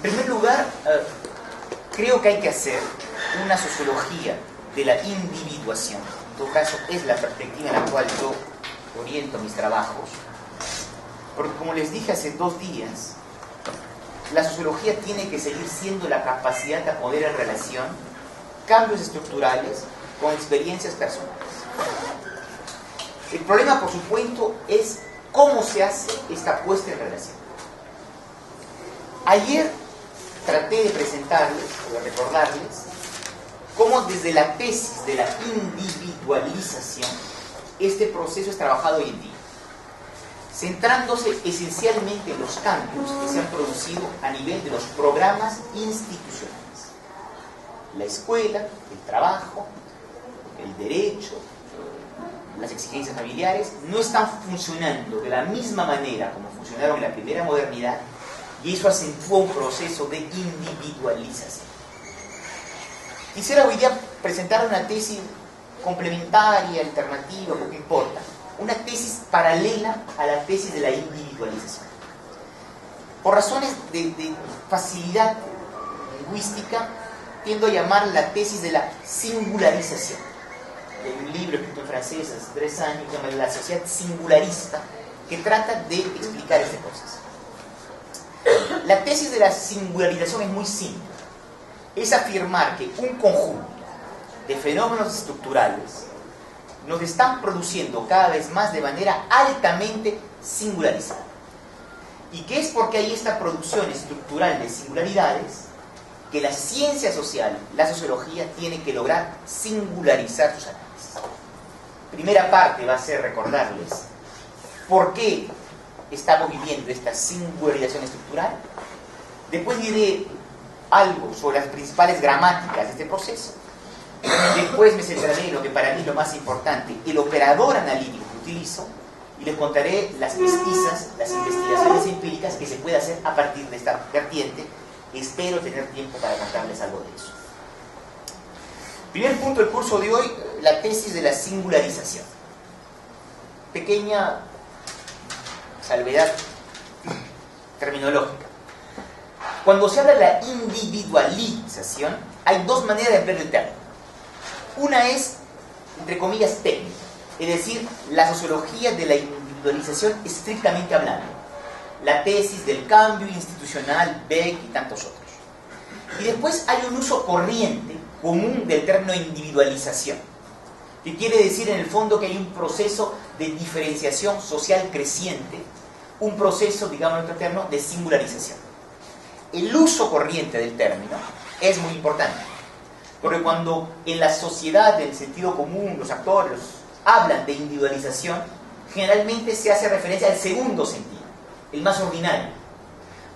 En primer lugar, creo que hay que hacer una sociología de la individuación. En todo caso, es la perspectiva en la cual yo oriento mis trabajos. Porque como les dije hace 2 días, la sociología tiene que seguir siendo la capacidad de poner en relación cambios estructurales con experiencias personales. El problema, por supuesto, es cómo se hace esta puesta en relación. Ayer traté de presentarles, o de recordarles, cómo desde la tesis de la individualización este proceso es trabajado hoy en día, centrándose esencialmente en los cambios que se han producido a nivel de los programas institucionales. La escuela, el trabajo, el derecho, las exigencias familiares no están funcionando de la misma manera como funcionaron en la primera modernidad, y eso acentúa un proceso de individualización. Quisiera hoy día presentar una tesis complementaria, alternativa, poco importa, una tesis paralela a la tesis de la individualización. Por razones de facilidad lingüística, tiendo a llamar la tesis de la singularización. Hay un libro escrito en francés hace 3 años que se llama La sociedad singularista, que trata de explicar este proceso. La tesis de la singularización es muy simple. Es afirmar que un conjunto de fenómenos estructurales nos están produciendo cada vez más de manera altamente singularizada. Y que es porque hay esta producción estructural de singularidades que la ciencia social, la sociología, tiene que lograr singularizar sus análisis. Primera parte va a ser recordarles por qué estamos viviendo esta singularización estructural. Después diré algo sobre las principales gramáticas de este proceso. Después me centraré en lo que para mí es lo más importante, el operador analítico que utilizo, y les contaré las pesquisas, las investigaciones empíricas que se puede hacer a partir de esta vertiente. Espero tener tiempo para contarles algo de eso. Primer punto del curso de hoy, la tesis de la singularización. Pequeña salvedad terminológica. Cuando se habla de la individualización, hay 2 maneras de ver el término. Una es, entre comillas, técnica, es decir, la sociología de la individualización estrictamente hablando. La tesis del cambio institucional, Beck y tantos otros. Y después hay un uso corriente, común del término individualización, que quiere decir en el fondo que hay un proceso de diferenciación social creciente, un proceso, digamos en otro término, de singularización. El uso corriente del término es muy importante, porque cuando en la sociedad del sentido común los actores hablan de individualización, generalmente se hace referencia al segundo sentido, el más ordinario,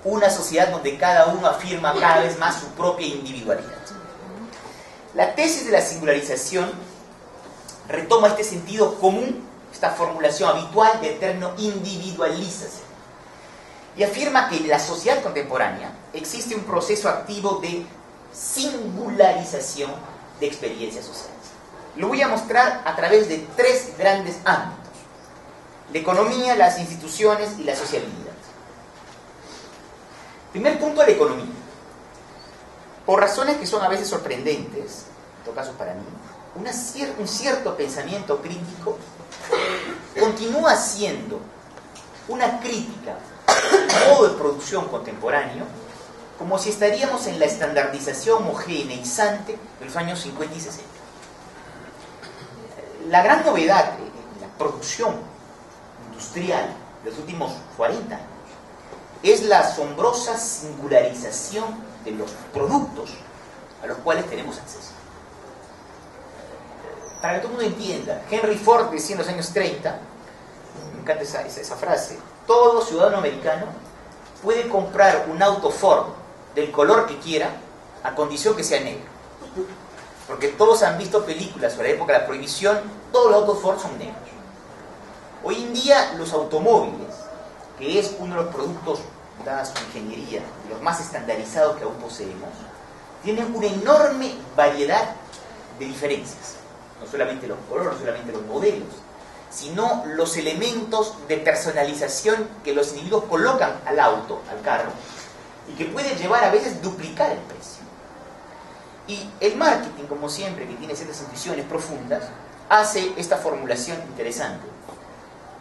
una sociedad donde cada uno afirma cada vez más su propia individualidad. La tesis de la singularización retoma este sentido común, esta formulación habitual del término individualización, y afirma que en la sociedad contemporánea existe un proceso activo de singularización de experiencias sociales. Lo voy a mostrar a través de 3 grandes ámbitos: la economía, las instituciones y la sociabilidad. Primer punto, la economía. Por razones que son a veces sorprendentes, en todo caso para mí, un cierto pensamiento crítico continúa siendo una crítica al modo de producción contemporáneo, como si estaríamos en la estandarización homogeneizante de los años 50 y 60. La gran novedad en la producción industrial de los últimos 40 años es la asombrosa singularización de los productos a los cuales tenemos acceso. Para que todo el mundo entienda, Henry Ford decía en los años 30, me encanta esa frase: todo ciudadano americano puede comprar un auto Ford del color que quiera, a condición que sea negro. Porque todos han visto películas sobre la época de la prohibición, todos los autos Ford son negros. Hoy en día los automóviles, que es uno de los productos, dada su ingeniería, de los más estandarizados que aún poseemos, tienen una enorme variedad de diferencias. No solamente los colores, no solamente los modelos, sino los elementos de personalización que los individuos colocan al auto, al carro, y que puede llevar a veces duplicar el precio. Y el marketing, como siempre, que tiene ciertas intuiciones profundas, hace esta formulación interesante.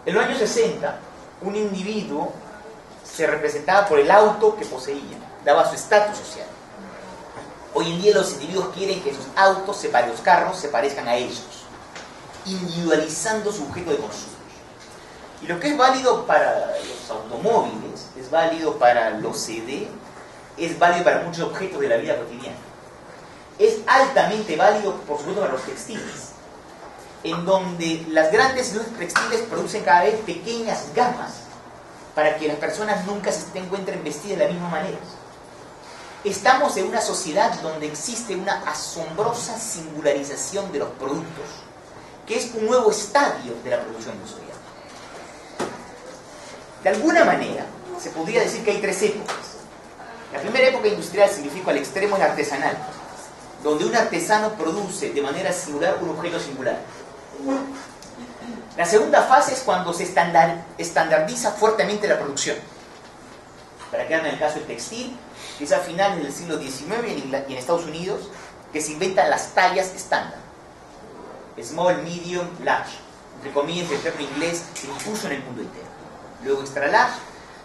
En los años 60, un individuo se representaba por el auto que poseía, daba su estatus social. Hoy en día los individuos quieren que sus autos, los carros, se parezcan a ellos, individualizando su objeto de consumo. Y lo que es válido para los automóviles, es válido para los CD, es válido para muchos objetos de la vida cotidiana. Es altamente válido, por supuesto, para los textiles, en donde las grandes industrias textiles producen cada vez pequeñas gamas para que las personas nunca se encuentren vestidas de la misma manera. Estamos en una sociedad donde existe una asombrosa singularización de los productos, que es un nuevo estadio de la producción industrial. De alguna manera, se podría decir que hay tres épocas. La primera época industrial significa al extremo la artesanal, donde un artesano produce de manera singular un objeto singular. La segunda fase es cuando se estandardiza fuertemente la producción. Para quedar en el caso del textil, que es a finales del siglo XIX y en Estados Unidos, que se inventan las tallas estándar. Small, medium, large. Entre comillas, el término inglés se impuso en el mundo entero. Luego extra large,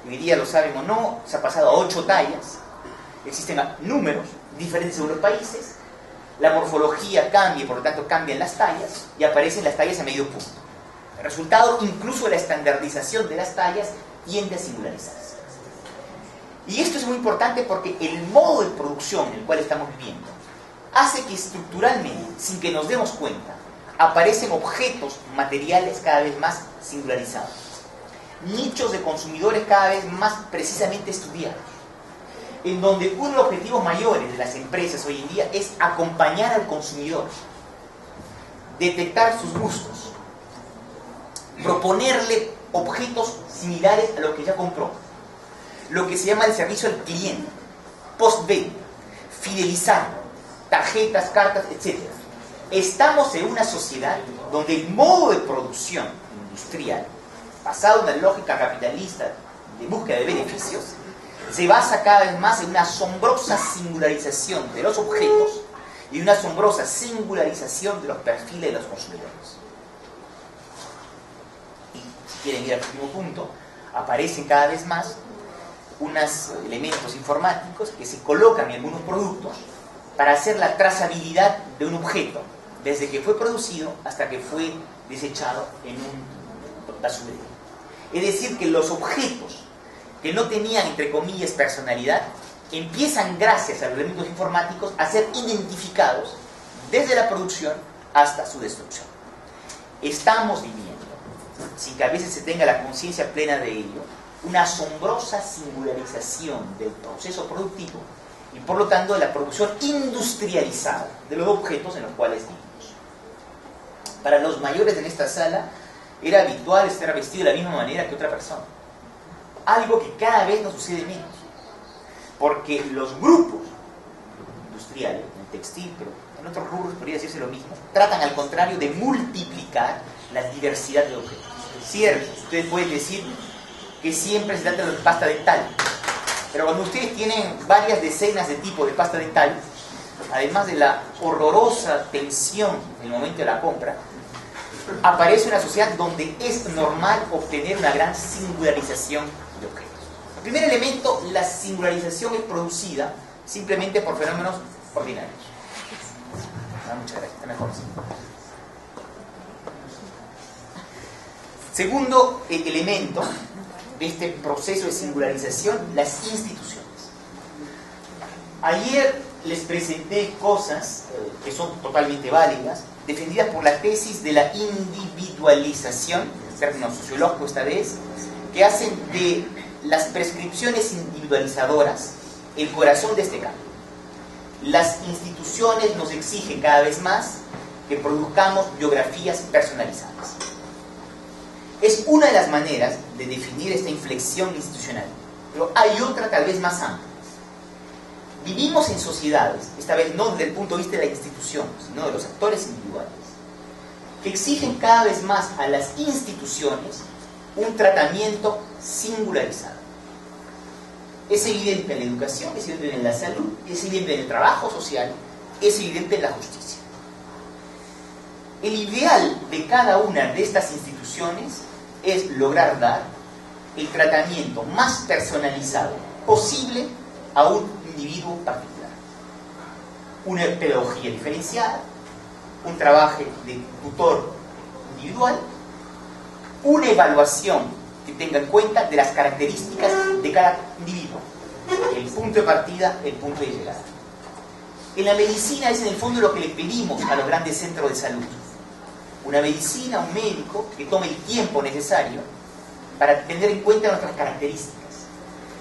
hoy día lo saben o no, se ha pasado a 8 tallas. Existen números diferentes según los países. La morfología cambia, por lo tanto cambian las tallas y aparecen las tallas a medio punto. El resultado, incluso de la estandardización de las tallas, tiende a singularizarse. Y esto es muy importante porque el modo de producción en el cual estamos viviendo hace que estructuralmente, sin que nos demos cuenta, aparecen objetos materiales cada vez más singularizados. Nichos de consumidores cada vez más precisamente estudiados, en donde uno de los objetivos mayores de las empresas hoy en día es acompañar al consumidor, detectar sus gustos, proponerle objetos similares a lo que ya compró, lo que se llama el servicio al cliente, postventa, fidelizar, tarjetas, cartas, etc. Estamos en una sociedad donde el modo de producción industrial, basado en la lógica capitalista de búsqueda de beneficios, se basa cada vez más en una asombrosa singularización de los objetos y una asombrosa singularización de los perfiles de los consumidores. Y si quieren ir al último punto, aparecen cada vez más unos elementos informáticos que se colocan en algunos productos para hacer la trazabilidad de un objeto, desde que fue producido hasta que fue desechado en un basurero. Es decir, que los objetos que no tenían, entre comillas, personalidad, empiezan, gracias a los elementos informáticos, a ser identificados desde la producción hasta su destrucción. Estamos viviendo, sin que a veces se tenga la conciencia plena de ello, una asombrosa singularización del proceso productivo y, por lo tanto, de la producción industrializada de los objetos en los cuales vivimos. Para los mayores en esta sala, era habitual estar vestido de la misma manera que otra persona. Algo que cada vez nos sucede menos. Porque los grupos industriales, en el textil, pero en otros rubros podría decirse lo mismo, tratan al contrario de multiplicar la diversidad de objetos. Es cierto, ustedes pueden decir que siempre se trata de pasta dental, pero cuando ustedes tienen varias decenas de tipos de pasta dental, además de la horrorosa tensión en el momento de la compra, aparece una sociedad donde es normal obtener una gran singularización de objetos. El primer elemento, la singularización es producida simplemente por fenómenos ordinarios. Muchas gracias, está mejor así. Segundo elemento de este proceso de singularización, las instituciones. Ayer les presenté cosas que son totalmente válidas, defendidas por la tesis de la individualización, término sociológico esta vez, que hacen de las prescripciones individualizadoras el corazón de este cambio. Las instituciones nos exigen cada vez más que produzcamos biografías personalizadas. Es una de las maneras de definir esta inflexión institucional, pero hay otra tal vez más amplia. Vivimos en sociedades, esta vez no desde el punto de vista de la institución, sino de los actores individuales, que exigen cada vez más a las instituciones un tratamiento singularizado. Es evidente en la educación, es evidente en la salud, es evidente en el trabajo social, es evidente en la justicia. El ideal de cada una de estas instituciones es lograr dar el tratamiento más personalizado posible a un individuo particular. Una pedagogía diferenciada, un trabajo de tutor individual, una evaluación que tenga en cuenta de las características de cada individuo, el punto de partida, el punto de llegada. En la medicina es en el fondo lo que le pedimos a los grandes centros de salud. Una medicina, un médico que tome el tiempo necesario para tener en cuenta nuestras características,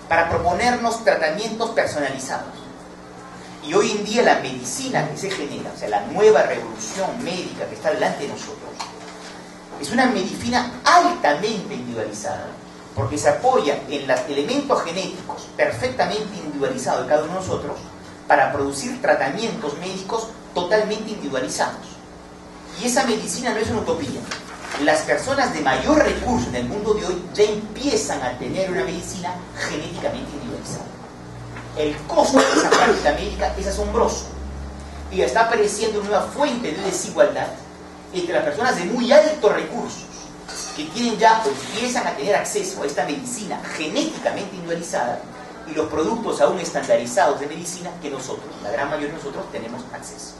para proponernos tratamientos personalizados. Y hoy en día la medicina que se genera, o sea, la nueva revolución médica que está delante de nosotros, es una medicina altamente individualizada, porque se apoya en los elementos genéticos perfectamente individualizados de cada uno de nosotros para producir tratamientos médicos totalmente individualizados. Y esa medicina no es una utopía. Las personas de mayor recurso en el mundo de hoy ya empiezan a tener una medicina genéticamente individualizada. El costo de esa práctica médica es asombroso y está apareciendo una nueva fuente de desigualdad entre las personas de muy altos recursos que tienen ya o empiezan a tener acceso a esta medicina genéticamente individualizada y los productos aún estandarizados de medicina que nosotros, la gran mayoría de nosotros, tenemos acceso.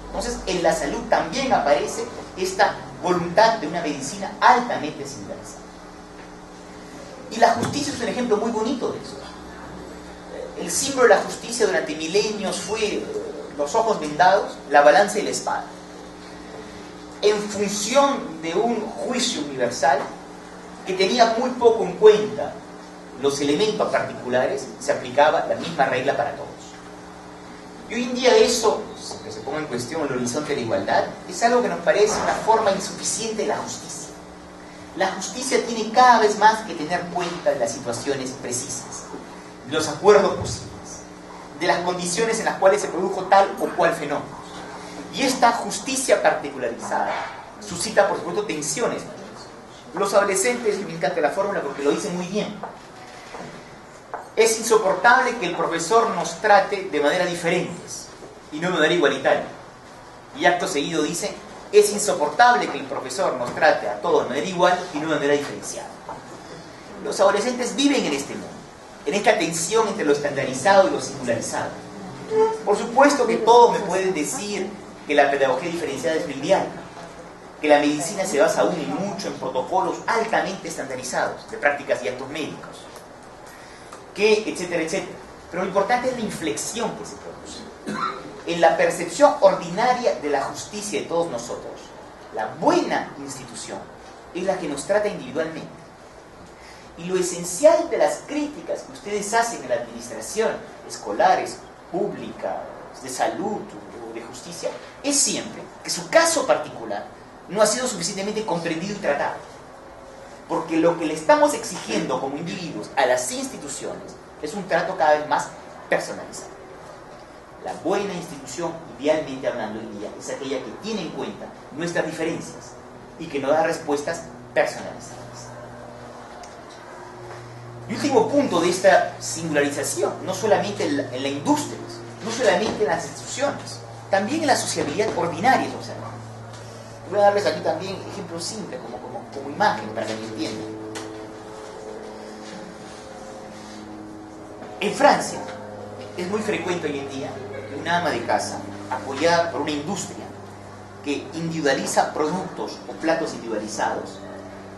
Entonces, en la salud también aparece esta voluntad de una medicina altamente individualizada. Y la justicia es un ejemplo muy bonito de eso. El símbolo de la justicia durante milenios fue los ojos vendados, la balanza y la espada. En función de un juicio universal que tenía muy poco en cuenta los elementos particulares, se aplicaba la misma regla para todos. Y hoy en día eso, que se ponga en cuestión el horizonte de la igualdad, es algo que nos parece una forma insuficiente de la justicia. La justicia tiene cada vez más que tener cuenta de las situaciones precisas, de los acuerdos posibles, de las condiciones en las cuales se produjo tal o cual fenómeno. Y esta justicia particularizada suscita, por supuesto, tensiones. Los adolescentes, y me encanta la fórmula porque lo dicen muy bien, es insoportable que el profesor nos trate de manera diferentes y no de manera igualitaria. Y acto seguido dice, es insoportable que el profesor nos trate a todos de manera igual y no de manera diferenciada. Los adolescentes viven en este mundo, en esta tensión entre lo estandarizado y lo singularizado. Por supuesto que todos me pueden decir que la pedagogía diferenciada es lo ideal, que la medicina se basa aún y mucho en protocolos altamente estandarizados de prácticas y actos médicos, que etcétera, etcétera. Pero lo importante es la inflexión que se produce. En la percepción ordinaria de la justicia de todos nosotros, la buena institución es la que nos trata individualmente. Y lo esencial de las críticas que ustedes hacen en la administración, escolares, pública, de salud o de justicia, es siempre que su caso particular no ha sido suficientemente comprendido y tratado. Porque lo que le estamos exigiendo como individuos a las instituciones es un trato cada vez más personalizado. La buena institución, idealmente hablando hoy día, es aquella que tiene en cuenta nuestras diferencias y que nos da respuestas personalizadas. Y último punto de esta singularización, no solamente en la industria, no solamente en las instituciones, también en la sociabilidad ordinaria. Voy a darles aquí también ejemplos simples como imagen para que me entiendan. En Francia es muy frecuente hoy en día una ama de casa apoyada por una industria que individualiza productos o platos individualizados.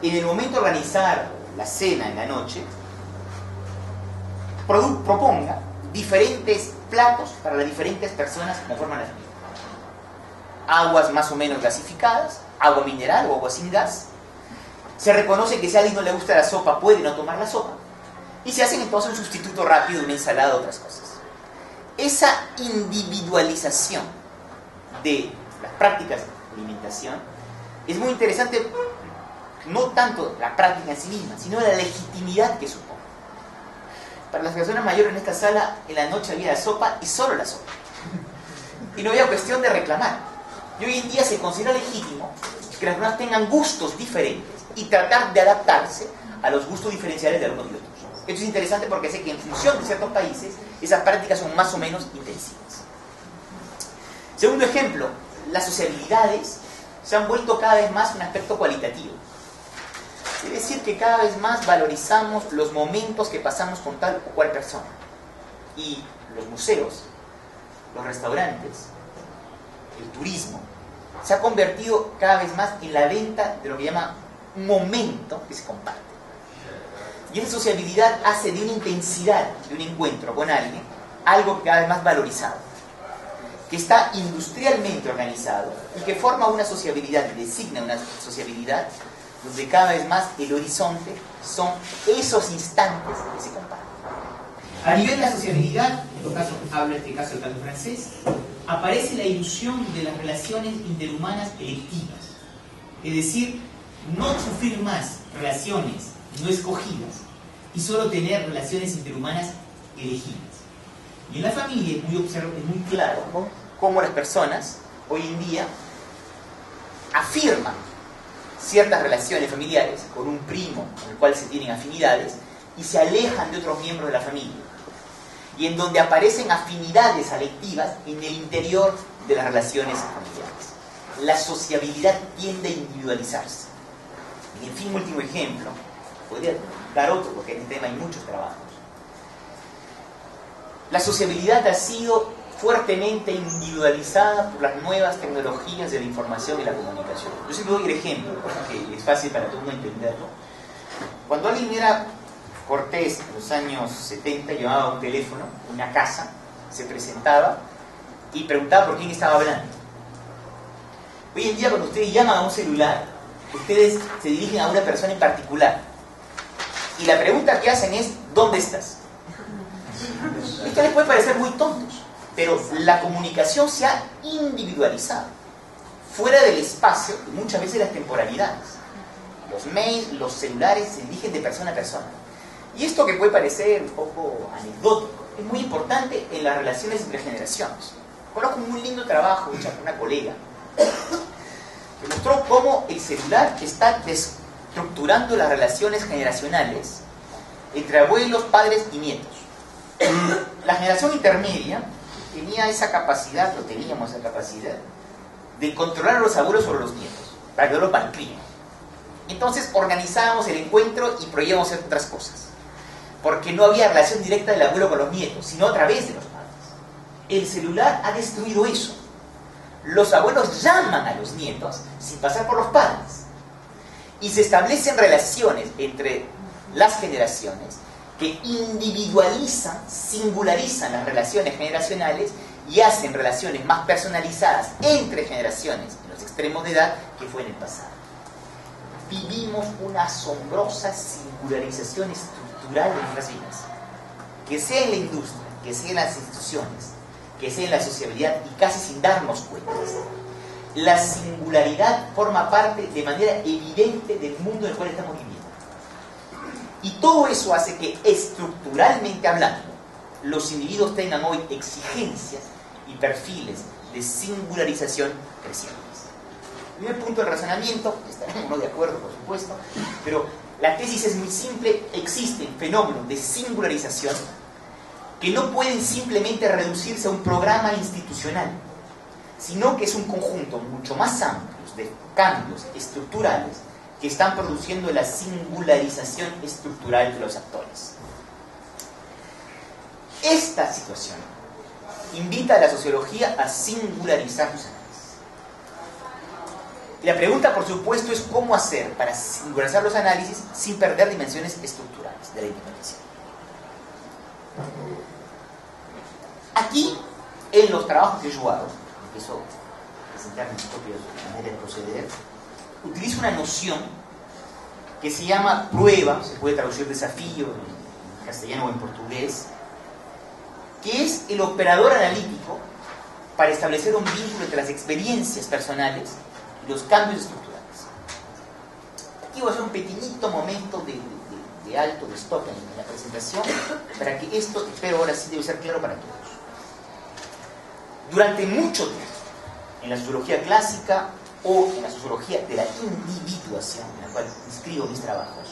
En el momento de organizar la cena en la noche, proponga diferentes platos para las diferentes personas que conforman la familia. Aguas más o menos gasificadas, agua mineral o agua sin gas. Se reconoce que si a alguien no le gusta la sopa, puede no tomar la sopa. Y se hacen entonces un sustituto rápido de una ensalada o otras cosas. Esa individualización de las prácticas de alimentación es muy interesante, no tanto la práctica en sí misma, sino la legitimidad que supone. Para las personas mayores en esta sala, en la noche había la sopa y solo la sopa. Y no había cuestión de reclamar. Y hoy en día se considera legítimo que las personas tengan gustos diferentes y tratar de adaptarse a los gustos diferenciales de algunos y otros. Esto es interesante porque hace que en función de ciertos países esas prácticas son más o menos intensivas. Segundo ejemplo, las sociabilidades se han vuelto cada vez más un aspecto cualitativo. Es decir, que cada vez más valorizamos los momentos que pasamos con tal o cual persona. Y los museos, los restaurantes, el turismo, se ha convertido cada vez más en la venta de lo que llama un momento que se comparte. Y esa sociabilidad hace de una intensidad de un encuentro con alguien algo que cada vez más valorizado, que está industrialmente organizado y que forma una sociabilidad, designa una sociabilidad donde cada vez más el horizonte son esos instantes que se comparten. A nivel de la sociabilidad, en todo caso habla este caso del caso francés, aparece la ilusión de las relaciones interhumanas electivas, es decir, no sufrir más relaciones no escogidas y solo tener relaciones interhumanas elegidas. Y en la familia es muy claro cómo las personas hoy en día afirman ciertas relaciones familiares con un primo con el cual se tienen afinidades y se alejan de otros miembros de la familia, y en donde aparecen afinidades afectivas en el interior de las relaciones familiares. La sociabilidad tiende a individualizarse. Y en fin, último ejemplo, podría dar otro porque en este tema hay muchos trabajos. La sociabilidad ha sido fuertemente individualizada por las nuevas tecnologías de la información y la comunicación. Yo siempre doy el ejemplo, porque es fácil para todo el mundo entenderlo. Cuando alguien era cortés en los años 70, llamaba a un teléfono, una casa, se presentaba y preguntaba por quién estaba hablando. Hoy en día, cuando ustedes llaman a un celular, ustedes se dirigen a una persona en particular y la pregunta que hacen es ¿dónde estás? Esto les puede parecer muy tontos, pero la comunicación se ha individualizado fuera del espacio y muchas veces las temporalidades. Los mails, los celulares se dirigen de persona a persona. Y esto, que puede parecer un poco anecdótico, es muy importante en las relaciones entre generaciones. Conozco un muy lindo trabajo hecho por una colega que mostró cómo el celular está desestructurando las relaciones generacionales entre abuelos, padres y nietos. La generación intermedia tenía esa capacidad, o teníamos esa capacidad, de controlar a los abuelos sobre los nietos, para que no los malcríen. Entonces organizábamos el encuentro y prohibíamos otras cosas, porque no había relación directa del abuelo con los nietos, sino a través de los padres. El celular ha destruido eso. Los abuelos llaman a los nietos sin pasar por los padres, y se establecen relaciones entre las generaciones que individualizan, singularizan las relaciones generacionales y hacen relaciones más personalizadas entre generaciones en los extremos de edad que fue en el pasado. Vivimos una asombrosa singularización estructural de nuestras vidas, que sea en la industria, que sea en las instituciones, que sea en la sociabilidad, y casi sin darnos cuenta. La singularidad forma parte de manera evidente del mundo en el cual estamos viviendo. Y todo eso hace que, estructuralmente hablando, los individuos tengan hoy exigencias y perfiles de singularización crecientes. Primer punto del razonamiento, estaremos no de acuerdo, por supuesto, pero la tesis es muy simple: existen fenómenos de singularización que no pueden simplemente reducirse a un programa institucional, sino que es un conjunto mucho más amplio de cambios estructurales que están produciendo la singularización estructural de los actores. Esta situación invita a la sociología a singularizar sus análisis. Y la pregunta, por supuesto, es cómo hacer para singularizar los análisis sin perder dimensiones estructurales de la interpretación. Aquí, en los trabajos que yo hago, empiezo a presentar mis propias maneras de proceder, utilizo una noción que se llama prueba, se puede traducir desafío en castellano o en portugués, que es el operador analítico para establecer un vínculo entre las experiencias personales y los cambios estructurales. Aquí voy a hacer un pequeñito momento de alto, de stop en la presentación, para que esto, espero ahora sí, debe ser claro para todos. Durante mucho tiempo, en la sociología clásica o en la sociología de la individuación, en la cual inscribo mis trabajos,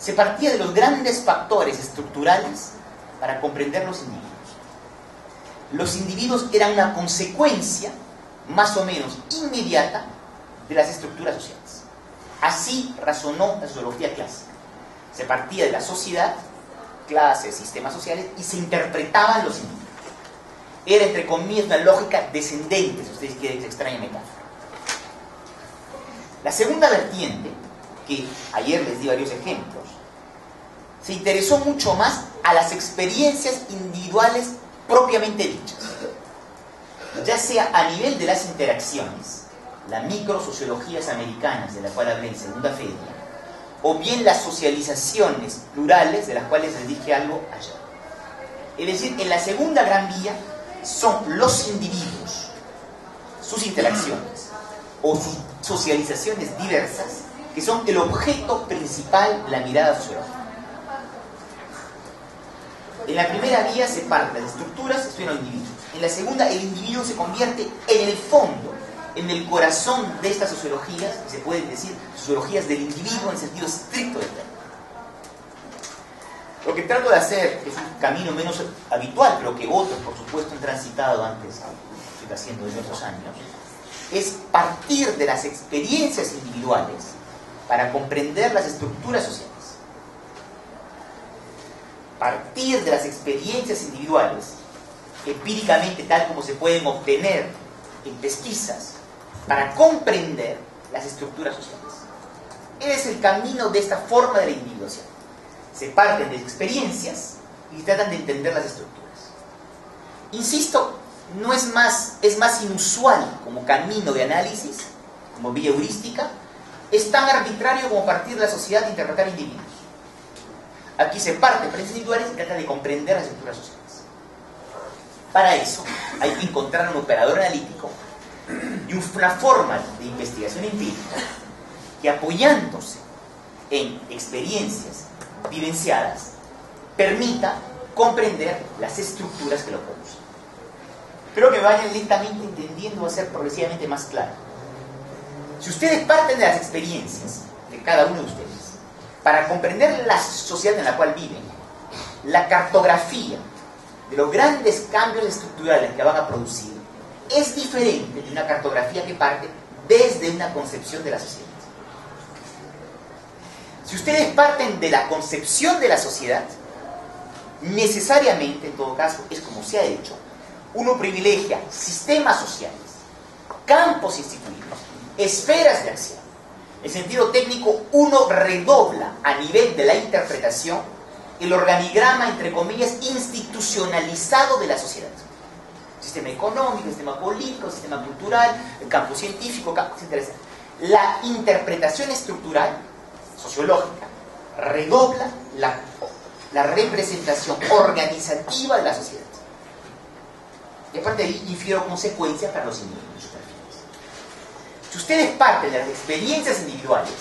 se partía de los grandes factores estructurales para comprender los individuos. Los individuos eran una consecuencia más o menos inmediata de las estructuras sociales. Así razonó la sociología clásica. Se partía de la sociedad, clases, sistemas sociales, y se interpretaban los individuos. Era, entre comillas, una lógica descendente, si ustedes quieren, esa extraña metáfora. La segunda vertiente, que ayer les di varios ejemplos, se interesó mucho más a las experiencias individuales propiamente dichas, ya sea a nivel de las interacciones, las microsociologías americanas de la cual hablé en segunda feria, o bien las socializaciones plurales de las cuales les dije algo ayer. Es decir, en la segunda gran vía son los individuos, sus interacciones o sus socializaciones diversas, que son el objeto principal de la mirada sociológica. En la primera vía se parte de las estructuras, estudian los individuos. En la segunda, el individuo se convierte en el fondo, en el corazón de estas sociologías, se pueden decir sociologías del individuo en el sentido estricto del término. Lo que trato de hacer es un camino menos habitual, pero que otros, por supuesto, han transitado antes, que estoy haciendo desde otros años, es partir de las experiencias individuales para comprender las estructuras sociales. Partir de las experiencias individuales, empíricamente tal como se pueden obtener en pesquisas, para comprender las estructuras sociales. Ese es el camino de esta forma de la individuación. Se parten de experiencias y tratan de entender las estructuras. Insisto, es más inusual como camino de análisis, como vía heurística, es tan arbitrario como partir de la sociedad e interpretar individuos. Aquí se parte de experiencias individuales y trata de comprender las estructuras sociales. Para eso hay que encontrar un operador analítico y una forma de investigación empírica que, apoyándose en experiencias vivenciadas, permita comprender las estructuras que lo producen. Creo que me vayan lentamente entendiendo, va a ser progresivamente más claro. Si ustedes parten de las experiencias de cada uno de ustedes para comprender la sociedad en la cual viven, la cartografía de los grandes cambios estructurales que van a producir es diferente de una cartografía que parte desde una concepción de la sociedad. Si ustedes parten de la concepción de la sociedad, necesariamente, en todo caso, es como se ha hecho, uno privilegia sistemas sociales, campos instituidos, esferas de acción. En sentido técnico, uno redobla a nivel de la interpretación el organigrama, entre comillas, institucionalizado de la sociedad. Sistema económico, sistema político, sistema cultural, el campo científico, etc. La interpretación estructural, sociológica, redobla la representación organizativa de la sociedad. Y aparte de ahí, infiero consecuencias para los individuos. Si ustedes parten de las experiencias individuales,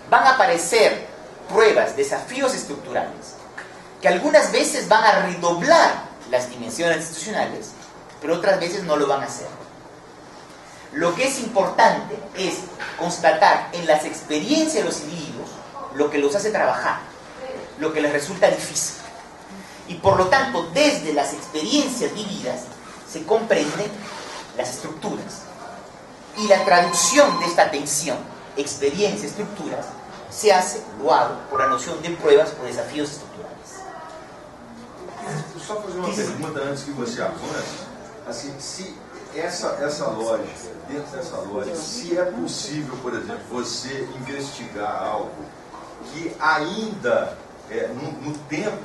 van a aparecer pruebas, desafíos estructurales, que algunas veces van a redoblar las dimensiones institucionales, pero otras veces no lo van a hacer. Lo que es importante es constatar en las experiencias de los individuos lo que los hace trabajar, lo que les resulta difícil. Y por lo tanto, desde las experiencias vividas se comprenden las estructuras. Y la traducción de esta tensión, experiencia, estructuras, se hace, lo hago, por la noción de pruebas o desafíos estruturales. Só fazer uma pergunta antes que você avance. Assim, se essa lógica, dentro dessa lógica, se é possível, por exemplo, você investigar algo que ainda, no tempo,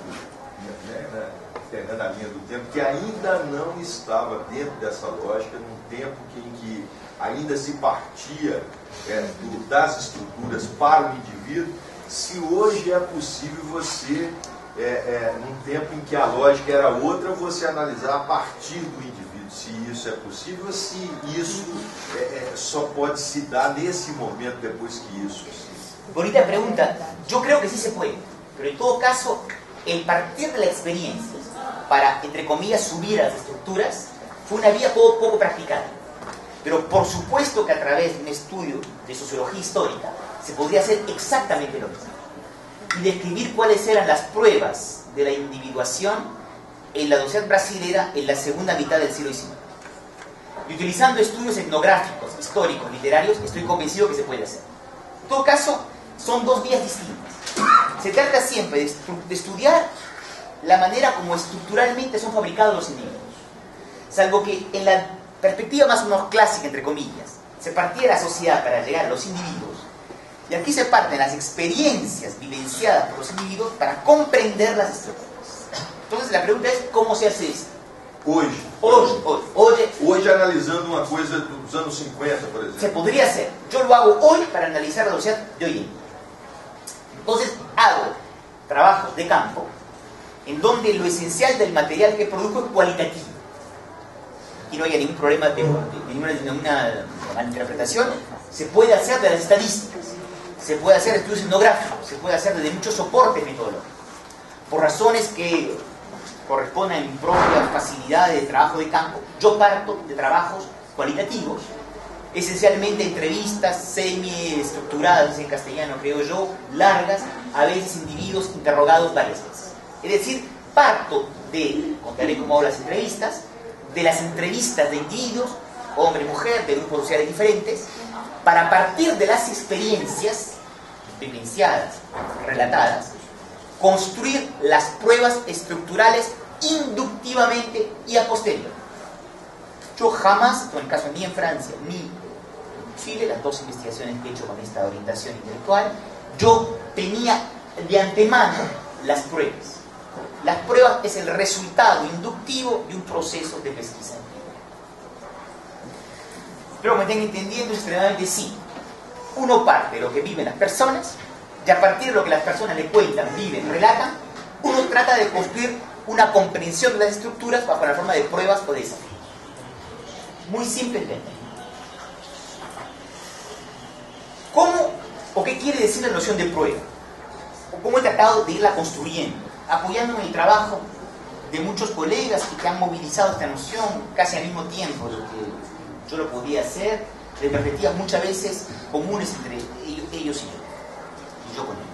pegando a linha do tempo, que ainda não estava dentro dessa lógica, num tempo em que ainda se partia das estruturas para o indivíduo, se hoje é possível você, num tempo em que a lógica era outra, você analisar a partir do indivíduo, se isso é possível, se isso só pode se dar nesse momento depois que isso se... Bonita pregunta. Yo creo que sí se puede, pero en todo caso, el partir de la experiencia para, entre comillas, subir a las estructuras fue una vía poco practicada. Pero por supuesto que a través de un estudio de sociología histórica se podría hacer exactamente lo mismo. y describir cuáles eran las pruebas de la individuación en la sociedad brasilera en la segunda mitad del siglo XIX. Y utilizando estudios etnográficos, históricos, literarios, estoy convencido que se puede hacer. En todo caso, son dos vías distintas. Se trata siempre de estudiar la manera como estructuralmente son fabricados los individuos. Salvo que en la perspectiva más o menos clásica, entre comillas, se partía de la sociedad para llegar a los individuos, y aquí se parten las experiencias vivenciadas por los individuos para comprender las estructuras. Entonces la pregunta es, ¿cómo se hace esto? Hoje analisando uma coisa dos anos 50, por exemplo. Se podría hacer. Yo lo hago hoy para analizar la sociedad de hoy en día. Entonces hago trabajos de campo en donde lo esencial del material que produzco es cualitativo. Y no haya ningún problema de ninguna malinterpretación. Se puede hacer de las estadísticas, se puede hacer de estudios etnográficos, se puede hacer de muchos soportes metodológicos. Por razones que corresponden a mi propia facilidad de trabajo de campo, yo parto de trabajos cualitativos, esencialmente entrevistas semi-estructuradas en castellano, creo yo, largas, a veces individuos interrogados varias veces. Es decir, parto de, contaré cómo hago las entrevistas, de las entrevistas de individuos, hombre y mujer, de grupos sociales diferentes, para partir de las experiencias vivenciadas, relatadas, construir las pruebas estructurales inductivamente y a posteriori. Yo jamás, en el caso ni en Francia ni en Chile, las dos investigaciones que he hecho con esta orientación intelectual, yo tenía de antemano las pruebas. Las pruebas es el resultado inductivo de un proceso de pesquisa. Espero que me estén entendiendo, es extremadamente simple. Uno parte de lo que viven las personas, y a partir de lo que las personas le cuentan, viven, relatan, uno trata de construir una comprensión de las estructuras bajo la forma de pruebas o de desafíos. Muy simple el tema. ¿Cómo o qué quiere decir la noción de prueba? ¿O cómo he tratado de irla construyendo? Apoyándome en el trabajo de muchos colegas que han movilizado esta noción casi al mismo tiempo de lo que yo lo podía hacer, de perspectivas muchas veces comunes entre ellos y yo con ellos.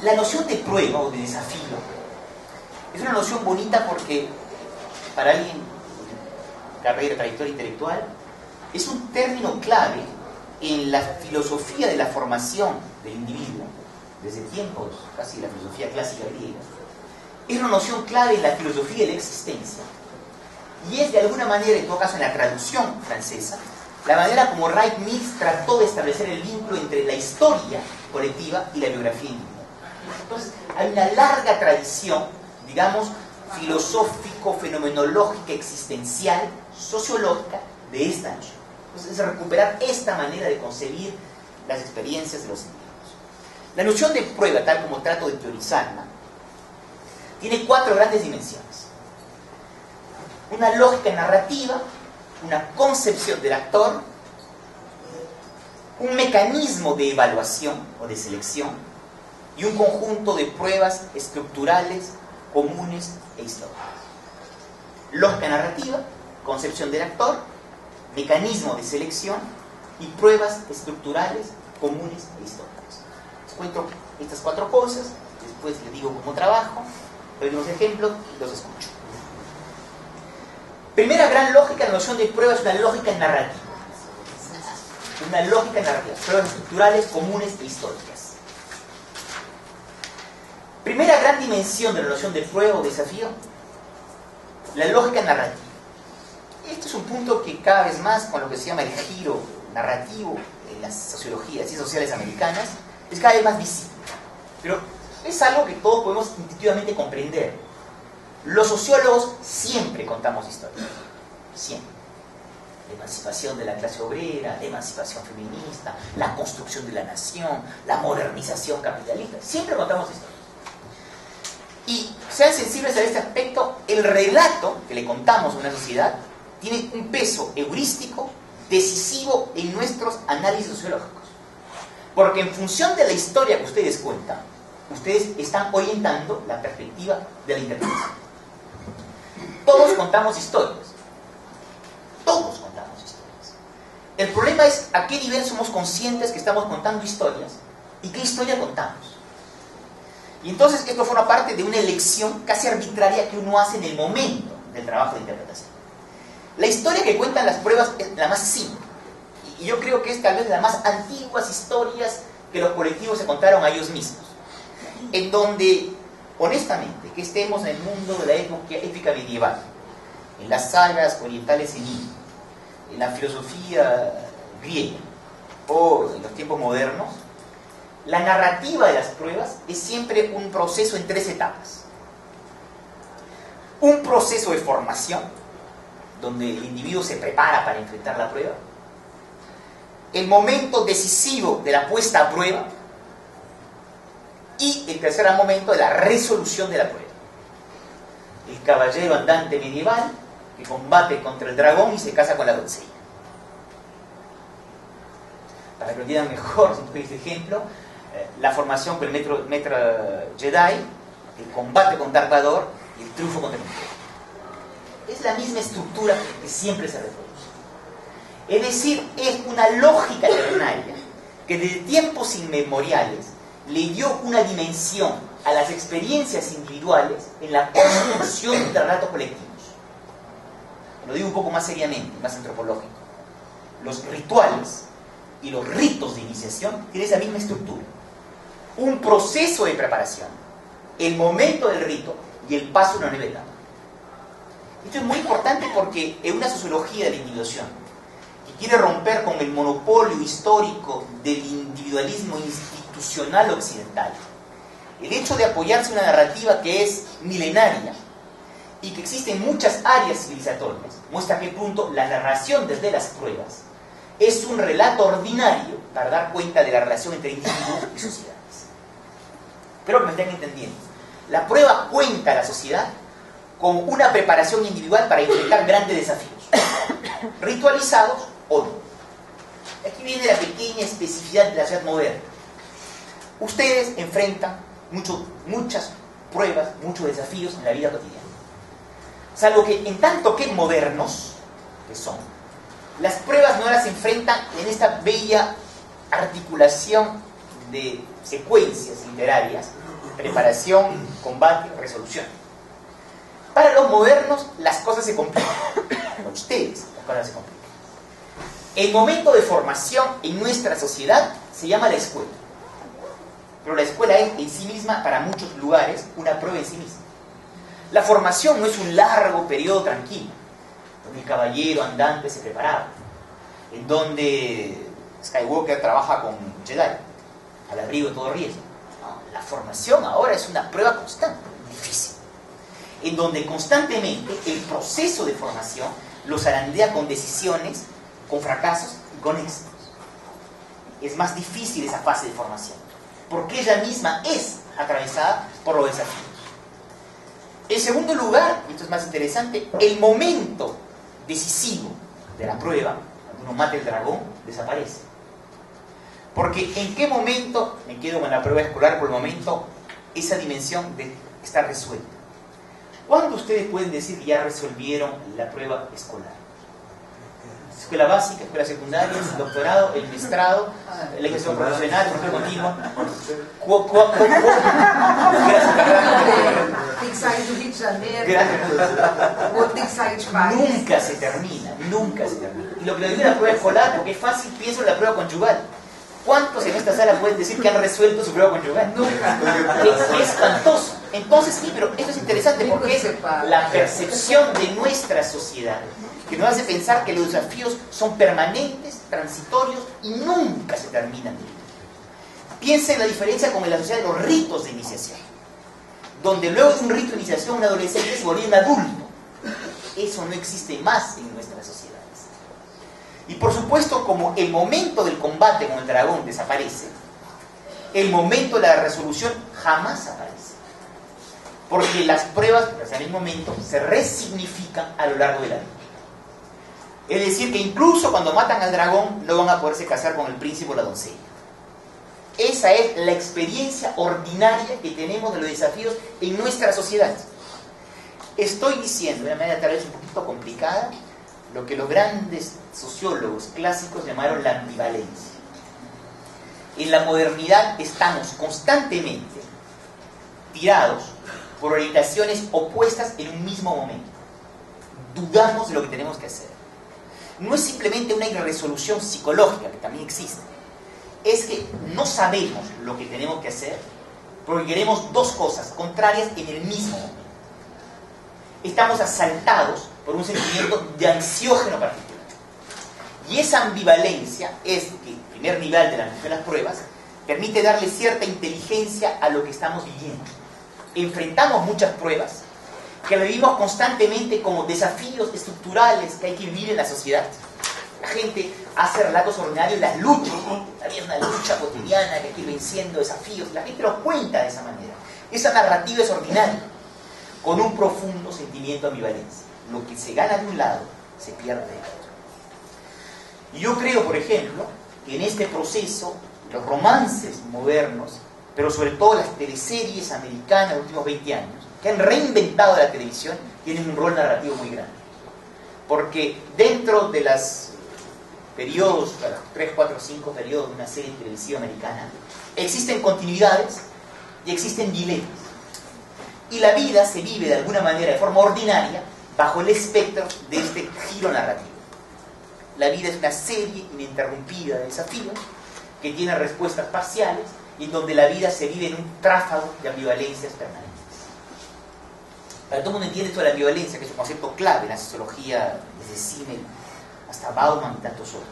La noción de prueba o de desafío es una noción bonita porque para alguien con carrera, trayectoria intelectual, es un término clave en la filosofía de la formación del individuo, desde tiempos casi de la filosofía clásica griega. Es una noción clave en la filosofía de la existencia. Y es de alguna manera, en todo caso en la traducción francesa, la manera como Reich-Mills trató de establecer el vínculo entre la historia colectiva y la biografía individual. Entonces, hay una larga tradición, digamos, filosófico-fenomenológica, existencial, sociológica, de esta noción. Entonces, es recuperar esta manera de concebir las experiencias de los individuos. La noción de prueba, tal como trato de teorizarla, tiene 4 grandes dimensiones. Una lógica narrativa, una concepción del actor, un mecanismo de evaluación o de selección y un conjunto de pruebas estructurales, comunes e históricas. Lógica narrativa, concepción del actor, mecanismo de selección y pruebas estructurales, comunes e históricas. Les cuento estas 4 cosas, después les digo cómo trabajo, doy unos ejemplos y los escucho. Primera gran lógica, la noción de prueba es una lógica narrativa. Una lógica narrativa, pruebas estructurales, comunes e históricas. Primera gran dimensión de la noción de prueba o desafío, la lógica narrativa. Este es un punto que cada vez más, con lo que se llama el giro narrativo en las sociologías y sociales americanas, es cada vez más visible. Pero es algo que todos podemos intuitivamente comprender. Los sociólogos siempre contamos historias. Siempre. La emancipación de la clase obrera, la emancipación feminista, la construcción de la nación, la modernización capitalista. Siempre contamos historias. Y sean sensibles a este aspecto, el relato que le contamos a una sociedad tiene un peso heurístico decisivo en nuestros análisis sociológicos. Porque en función de la historia que ustedes cuentan, ustedes están orientando la perspectiva de la interpretación. Todos contamos historias. Todos contamos historias. El problema es a qué nivel somos conscientes que estamos contando historias y qué historia contamos. Y entonces esto forma parte de una elección casi arbitraria que uno hace en el momento del trabajo de interpretación. La historia que cuentan las pruebas es la más simple. Y yo creo que es tal vez de las más antiguas historias que los colectivos se contaron a ellos mismos. En donde, honestamente, que estemos en el mundo de la épica medieval, en las sagas orientales en India, en la filosofía griega o en los tiempos modernos, la narrativa de las pruebas es siempre un proceso en 3 etapas. Un proceso de formación, donde el individuo se prepara para enfrentar la prueba. El momento decisivo de la puesta a prueba. Y el tercer momento de la resolución de la prueba. El caballero andante medieval que combate contra el dragón y se casa con la doncella. Para que lo entiendan mejor, si tuviese ejemplo, la formación con el Maître Jedi, el combate con Darth Vader y el triunfo contra el Imperio. Es la misma estructura que siempre se reproduce. Es decir, es una lógica ternaria que desde tiempos inmemoriales le dio una dimensión a las experiencias individuales en la construcción de relatos colectivos. Lo digo un poco más seriamente, más antropológico. Los rituales y los ritos de iniciación tienen esa misma estructura. Un proceso de preparación, el momento del rito y el paso a una nueva etapa. Esto es muy importante porque en una sociología de la individuación que quiere romper con el monopolio histórico del individualismo institucional occidental, el hecho de apoyarse en una narrativa que es milenaria y que existe en muchas áreas civilizatorias, muestra a qué punto la narración desde las pruebas es un relato ordinario para dar cuenta de la relación entre individuos y sociedades. Espero que me estén entendiendo. La prueba cuenta a la sociedad como una preparación individual para enfrentar grandes desafíos, ritualizados o no. Aquí viene la pequeña especificidad de la sociedad moderna. Ustedes enfrentan muchas pruebas, muchos desafíos en la vida cotidiana. Salvo que en tanto que modernos, que son, las pruebas no las enfrentan en esta bella articulación de secuencias literarias, preparación, combate, resolución. Para los modernos las cosas se complican. Para ustedes las cosas se complican. El momento de formación en nuestra sociedad se llama la escuela. Pero la escuela es en sí misma, para muchos lugares, una prueba en sí misma. La formación no es un largo periodo tranquilo, donde el caballero andante se preparaba, en donde Skywalker trabaja con Jedi, al abrigo de todo riesgo. No, la formación ahora es una prueba constante, difícil, en donde constantemente el proceso de formación los zarandea con decisiones, con fracasos y con éxitos. Es más difícil esa fase de formación, porque ella misma es atravesada por los desafíos. En segundo lugar, y esto es más interesante, el momento decisivo de la prueba, cuando uno mata el dragón, desaparece. Porque ¿en qué momento, me quedo con la prueba escolar por el momento, esa dimensión de estar resuelta? ¿Cuándo ustedes pueden decir que ya resolvieron la prueba escolar? Escuela básica, escuela secundaria, el doctorado, el maestrado, la educación profesional, el profesor continuo. Tem que sair do Rio de Janeiro, Gracias. o outro tem que sair de Paris. Nunca se termina, nunca se termina. Y lo que le digo a la prueba escolar, porque es fácil, pienso en la prueba conyugal. ¿Cuántos en esta sala pueden decir que han resuelto su prueba conyugal? Nunca. Es espantoso. Entonces, sí, pero esto es interesante porque es la percepción de nuestra sociedad que nos hace pensar que los desafíos son permanentes, transitorios y nunca se terminan de vivir. Piensa en la diferencia con la sociedad de los ritos de iniciación, donde luego de un rito de iniciación un adolescente se volvió un adulto. Eso no existe más en nuestras sociedades. Y por supuesto, como el momento del combate con el dragón desaparece, el momento de la resolución jamás aparece. Porque las pruebas, en el momento, se resignifican a lo largo de la vida. Es decir, que incluso cuando matan al dragón, no van a poderse casar con el príncipe o la doncella. Esa es la experiencia ordinaria que tenemos de los desafíos en nuestra sociedad. Estoy diciendo, de una manera tal vez un poquito complicada, lo que los grandes sociólogos clásicos llamaron la ambivalencia. En la modernidad estamos constantemente tirados por orientaciones opuestas en un mismo momento. Dudamos de lo que tenemos que hacer. No es simplemente una irresolución psicológica, que también existe. Es que no sabemos lo que tenemos que hacer porque queremos dos cosas contrarias en el mismo momento. Estamos asaltados por un sentimiento de ansiógeno particular. Y esa ambivalencia es que el primer nivel de las pruebas permite darle cierta inteligencia a lo que estamos viviendo. Enfrentamos muchas pruebas que vivimos constantemente como desafíos estructurales que hay que vivir en la sociedad. La gente hace relatos ordinarios de las luchas. Había una lucha cotidiana que hay que ir venciendo desafíos. La gente lo cuenta de esa manera. Esa narrativa es ordinaria, con un profundo sentimiento de ambivalencia. Lo que se gana de un lado, se pierde del otro. Y yo creo, por ejemplo, que en este proceso, los romances modernos, pero sobre todo las teleseries americanas de los últimos 20 años, que han reinventado la televisión, tienen un rol narrativo muy grande. Porque dentro de los periodos, 3, 4, 5 periodos de una serie televisiva americana, existen continuidades y existen dilemas. Y la vida se vive de alguna manera, de forma ordinaria, bajo el espectro de este giro narrativo. La vida es una serie ininterrumpida de desafíos que tiene respuestas parciales y en donde la vida se vive en un tráfago de ambivalencias permanentes. Para todo el mundo entiende esto de la ambivalencia, que es un concepto clave en la sociología, desde Simmel hasta Bauman y tantos otros.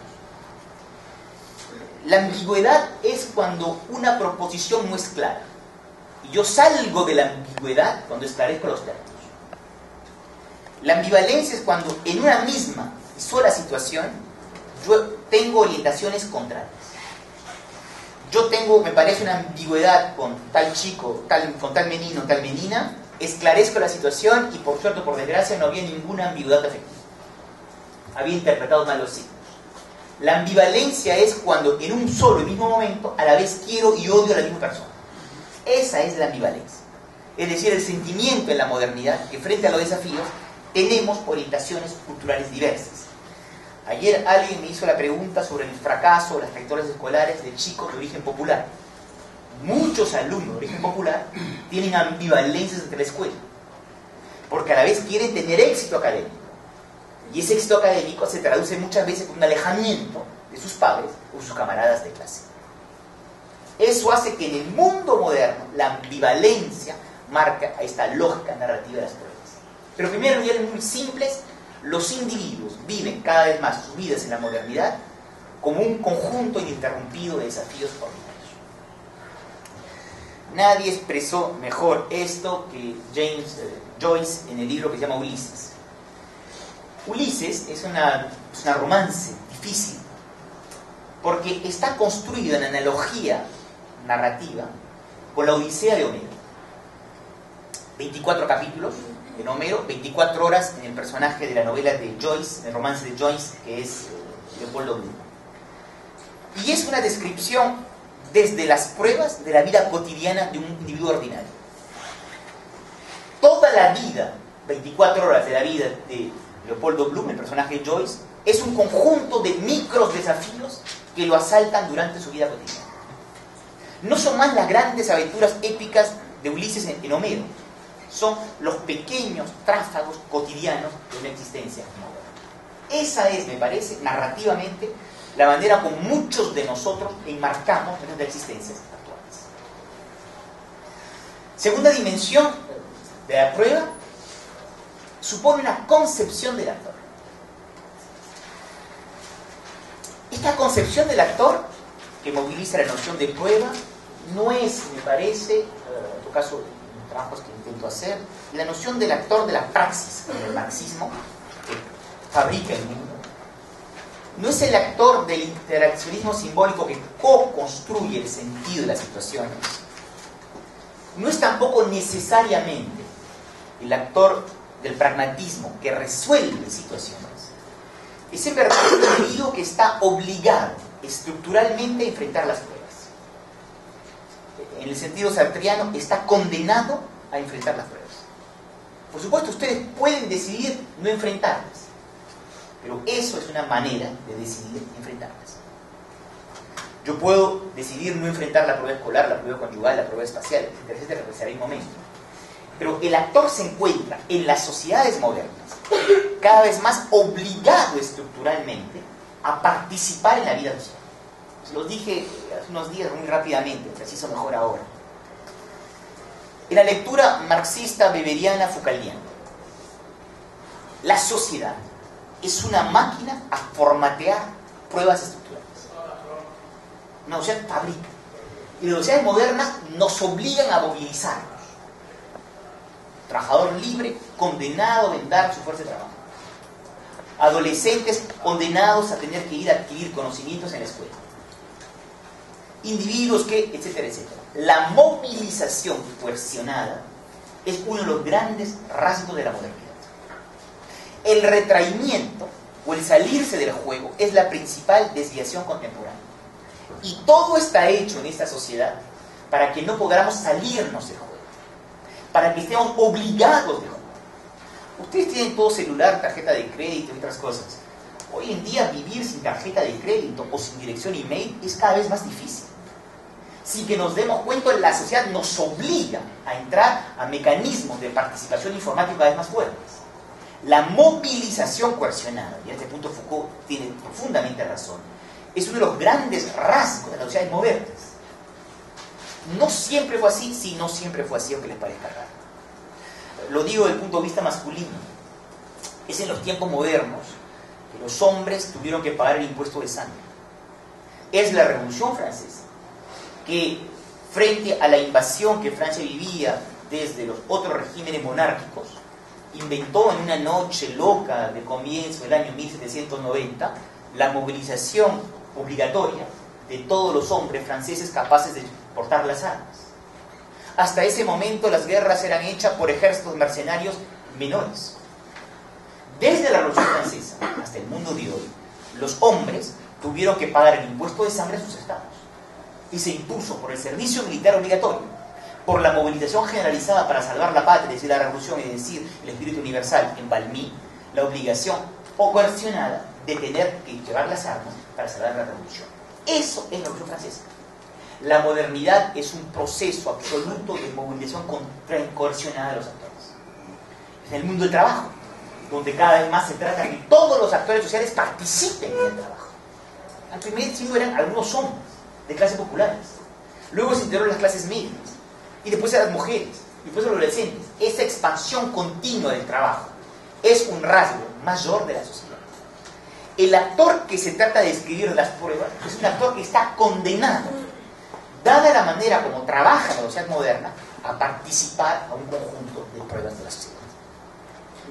La ambigüedad es cuando una proposición no es clara. Y yo salgo de la ambigüedad cuando esclarezco los términos. La ambivalencia es cuando en una misma y sola situación yo tengo orientaciones contrarias. Yo tengo, me parece, una ambigüedad con tal chico, con tal menino, tal menina, esclarezco la situación y por suerte o por desgracia no había ninguna ambigüedad afectiva. Había interpretado mal los signos. La ambivalencia es cuando en un solo y mismo momento a la vez quiero y odio a la misma persona. Esa es la ambivalencia. Es decir, el sentimiento en la modernidad que frente a los desafíos tenemos orientaciones culturales diversas. Ayer alguien me hizo la pregunta sobre el fracaso de las trayectorias escolares de chicos de origen popular. Muchos alumnos de origen popular tienen ambivalencias entre la escuela, porque a la vez quieren tener éxito académico. Y ese éxito académico se traduce muchas veces en un alejamiento de sus padres o sus camaradas de clase. Eso hace que en el mundo moderno la ambivalencia marca a esta lógica narrativa de las pruebas. Pero primero, en niveles muy simples, los individuos viven cada vez más sus vidas en la modernidad como un conjunto ininterrumpido de desafíos ordinarios. Nadie expresó mejor esto que James Joyce en el libro que se llama Ulises. Ulises es una romance difícil porque está construido en analogía narrativa con la Odisea de Homero. 24 capítulos en Homero, 24 horas en el personaje de la novela de Joyce, el romance de Joyce, que es Leopoldo Bloom. Y es una descripción desde las pruebas de la vida cotidiana de un individuo ordinario. Toda la vida, 24 horas de la vida de Leopoldo Bloom, el personaje de Joyce, es un conjunto de micros desafíos que lo asaltan durante su vida cotidiana. No son más las grandes aventuras épicas de Ulises en Homero, son los pequeños tráfagos cotidianos de una existencia moderna. Esa es, me parece, narrativamente, la manera como muchos de nosotros enmarcamos nuestras existencias actuales. Segunda dimensión de la prueba supone una concepción del actor. Esta concepción del actor, que moviliza la noción de prueba, no es, me parece, en tu caso, en trabajos que intento hacer, la noción del actor de la praxis, del marxismo, que fabrica el mundo. No es el actor del interaccionismo simbólico que co-construye el sentido de las situaciones. No es tampoco necesariamente el actor del pragmatismo que resuelve situaciones. Es en verdad un individuo que está obligado estructuralmente a enfrentar las pruebas. En el sentido sartriano, está condenado a enfrentar las pruebas. Por supuesto, ustedes pueden decidir no enfrentarlas, pero eso es una manera de decidir enfrentarlas. Yo puedo decidir no enfrentar la prueba escolar, la prueba conyugal, la prueba espacial, etcétera, etcétera, que será un momento. Pero el actor se encuentra en las sociedades modernas cada vez más obligado estructuralmente a participar en la vida social. Se los dije hace unos días muy rápidamente, preciso mejor ahora. En la lectura marxista, weberiana, Foucaultiana, la sociedad es una máquina a formatear pruebas estructurales. Una sociedad fabrica. Y las sociedades modernas nos obligan a movilizarnos. Trabajador libre condenado a vender su fuerza de trabajo. Adolescentes condenados a tener que ir a adquirir conocimientos en la escuela. Individuos que, etcétera, etcétera. La movilización coercionada es uno de los grandes rasgos de la modernidad. El retraimiento o el salirse del juego es la principal desviación contemporánea. Y todo está hecho en esta sociedad para que no podamos salirnos del juego, para que estemos obligados de jugar. Ustedes tienen todo celular, tarjeta de crédito y otras cosas. Hoy en día vivir sin tarjeta de crédito o sin dirección email es cada vez más difícil. Sin que nos demos cuenta, la sociedad nos obliga a entrar a mecanismos de participación informática cada vez más fuertes. La movilización coercionada, y en este punto Foucault tiene profundamente razón, es uno de los grandes rasgos de las sociedades modernas. No siempre fue así, sí, no siempre fue así, aunque les parezca raro. Lo digo desde el punto de vista masculino. Es en los tiempos modernos que los hombres tuvieron que pagar el impuesto de sangre. Es la Revolución Francesa que, frente a la invasión que Francia vivía desde los otros regímenes monárquicos, inventó en una noche loca de comienzo del año 1790 la movilización obligatoria de todos los hombres franceses capaces de portar las armas. Hasta ese momento las guerras eran hechas por ejércitos mercenarios menores. Desde la Revolución Francesa hasta el mundo de hoy, los hombres tuvieron que pagar el impuesto de sangre a sus estados. Y se impuso por el servicio militar obligatorio, por la movilización generalizada para salvar la patria, es decir, la revolución, es decir, el espíritu universal en Valmy, la obligación o coercionada de tener que llevar las armas para salvar la revolución. Eso es la Revolución Francesa. La modernidad es un proceso absoluto de movilización coercionada de los actores. Es el mundo del trabajo, donde cada vez más se trata de que todos los actores sociales participen en el trabajo. Al primer siglo eran algunos hombres de clases populares, luego se integró las clases medias, y después a las mujeres, y después a los adolescentes. Esa expansión continua del trabajo es un rasgo mayor de la sociedad. El actor que se trata de escribir las pruebas es un actor que está condenado, dada la manera como trabaja la sociedad moderna, a participar a un conjunto de pruebas de la sociedad.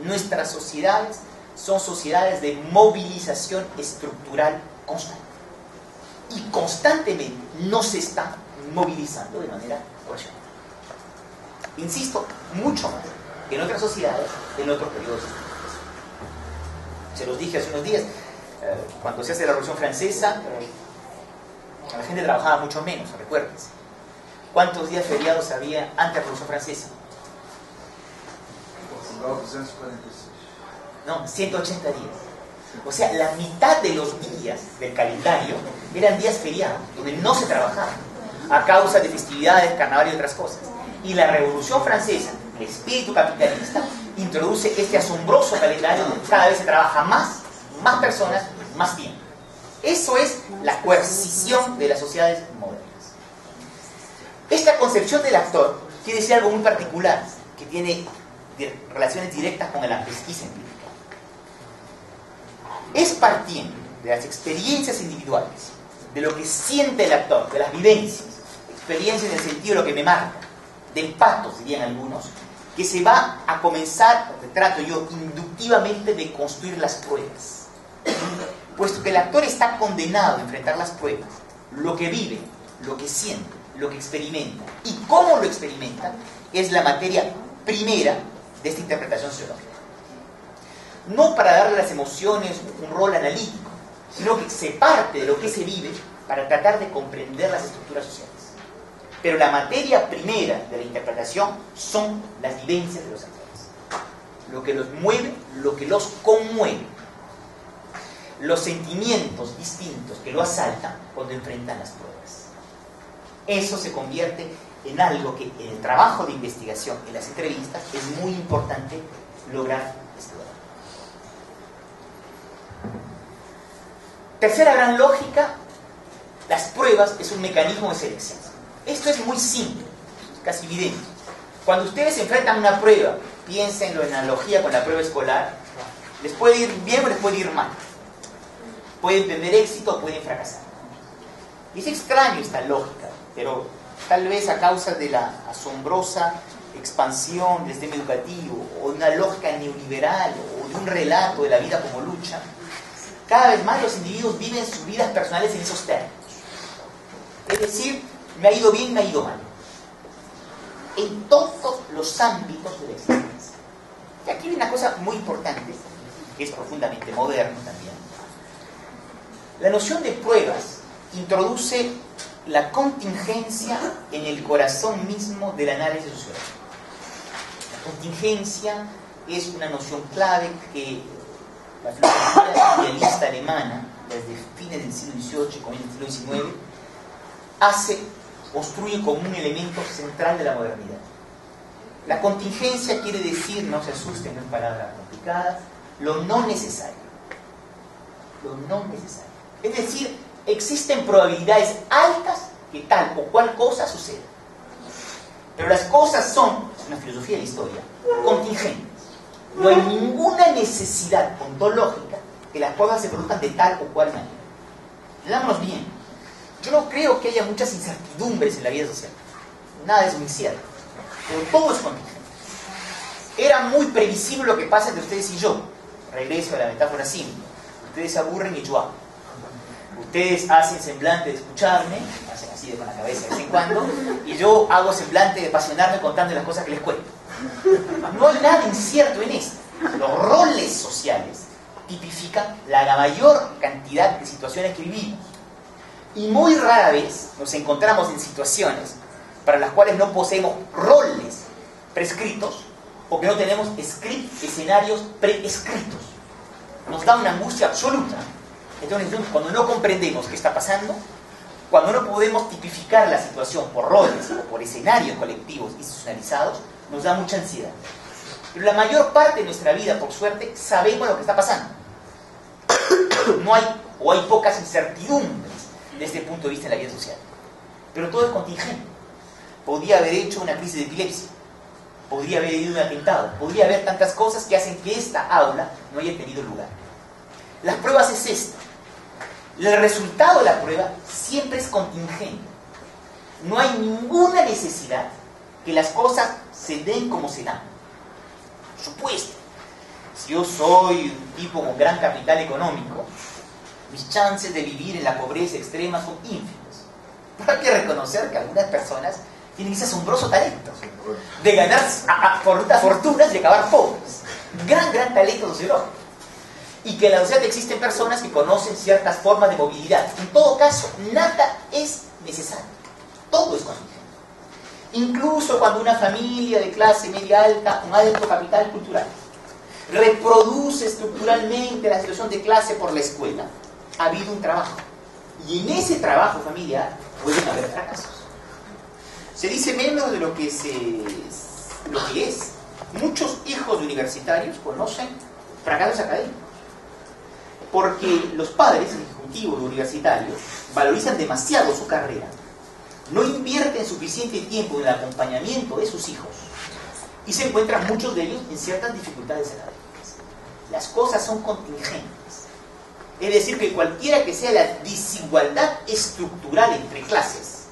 Nuestras sociedades son sociedades de movilización estructural constante. Y constantemente nos están movilizando de manera coercionada. Insisto, mucho más que en otras sociedades, en otros periodos históricos. Se los dije hace unos días, cuando se hace la Revolución Francesa, la gente trabajaba mucho menos, recuérdense. ¿Cuántos días feriados había antes de la Revolución Francesa? Portugal, 246. No, 180 días. O sea, la mitad de los días del calendario eran días feriados, donde no se trabajaba, a causa de festividades, carnaval y otras cosas. Y la Revolución Francesa, el espíritu capitalista, introduce este asombroso calendario donde cada vez se trabaja más personas, más tiempo. Eso es la coercición de las sociedades modernas. Esta concepción del actor quiere decir algo muy particular, que tiene relaciones directas con la pesquisa empírica. Es partiendo de las experiencias individuales, de lo que siente el actor, de las vivencias, experiencias en el sentido de lo que me marca, del patos, dirían algunos, que se va a comenzar, o que trato yo, inductivamente de construir las pruebas. Puesto que el actor está condenado a enfrentar las pruebas, lo que vive, lo que siente, lo que experimenta y cómo lo experimenta es la materia primera de esta interpretación sociológica. No para darle a las emociones un rol analítico, sino que se parte de lo que se vive para tratar de comprender las estructuras sociales. Pero la materia primera de la interpretación son las vivencias de los actores. Lo que los mueve, lo que los conmueve. los sentimientos distintos que lo asaltan cuando enfrentan las pruebas. Eso se convierte en algo que en el trabajo de investigación, en las entrevistas, es muy importante lograr estudiar. Tercera gran lógica, las pruebas es un mecanismo de selección. Esto es muy simple, es casi evidente. Cuando ustedes se enfrentan a una prueba, piénsenlo en analogía con la prueba escolar, les puede ir bien o les puede ir mal. Pueden tener éxito o pueden fracasar. Y es extraño esta lógica, pero tal vez a causa de la asombrosa expansión del sistema educativo, o de una lógica neoliberal, o de un relato de la vida como lucha, cada vez más los individuos viven sus vidas personales en esos términos. Es decir, me ha ido bien, me ha ido mal. En todos los ámbitos de la existencia. Y aquí hay una cosa muy importante, que es profundamente moderno también. La noción de pruebas introduce la contingencia en el corazón mismo del análisis sociológico. La contingencia es una noción clave que la filosofía idealista alemana, desde fines del siglo XVIII y comienzos del siglo XIX, construye como un elemento central de la modernidad. La contingencia quiere decir, no se asusten, no es palabra complicada, lo no necesario. Lo no necesario. Es decir, existen probabilidades altas que tal o cual cosa suceda. Pero las cosas son, es una filosofía de la historia, contingentes. No hay ninguna necesidad ontológica que las cosas se produzcan de tal o cual manera. Veámonos bien. Yo no creo que haya muchas incertidumbres en la vida social. Nada es muy incierto. Pero todo es contingente. Era muy previsible lo que pasa entre ustedes y yo. Regreso a la metáfora simple. Ustedes se aburren y yo hablo. Ustedes hacen semblante de escucharme, hacen así con la cabeza de vez en cuando, y yo hago semblante de apasionarme contando las cosas que les cuento. No hay nada incierto en esto. Los roles sociales tipifican la mayor cantidad de situaciones que vivimos. Y muy rara vez nos encontramos en situaciones para las cuales no poseemos roles prescritos o que no tenemos escenarios preescritos. Nos da una angustia absoluta. Entonces, cuando no comprendemos qué está pasando, cuando no podemos tipificar la situación por roles o por escenarios colectivos institucionalizados, nos da mucha ansiedad. Pero la mayor parte de nuestra vida, por suerte, sabemos lo que está pasando. No hay, o hay pocas incertidumbres desde el punto de vista de la vida social. Pero todo es contingente. Podría haber hecho una crisis de epilepsia, podría haber ido un atentado, podría haber tantas cosas que hacen que esta aula no haya tenido lugar. Las pruebas es esto. El resultado de la prueba siempre es contingente. No hay ninguna necesidad que las cosas se den como se dan. Por supuesto, si yo soy un tipo con gran capital económico, mis chances de vivir en la pobreza extrema son ínfimas. Pero hay que reconocer que algunas personas tienen ese asombroso talento de ganar fortunas y acabar pobres. Gran talento sociológico. Y que en la sociedad existen personas que conocen ciertas formas de movilidad. En todo caso, nada es necesario. Todo es contingente. Incluso cuando una familia de clase media alta, con alto capital cultural, reproduce estructuralmente la situación de clase por la escuela, ha habido un trabajo. Y en ese trabajo familiar pueden haber fracasos. Se dice menos de lo que es. Muchos hijos de universitarios conocen fracasos académicos. Porque los padres, ejecutivos universitarios, valorizan demasiado su carrera. No invierten suficiente tiempo en el acompañamiento de sus hijos. Y se encuentran muchos de ellos en ciertas dificultades académicas. Las cosas son contingentes. Es decir, que cualquiera que sea la desigualdad estructural entre clases,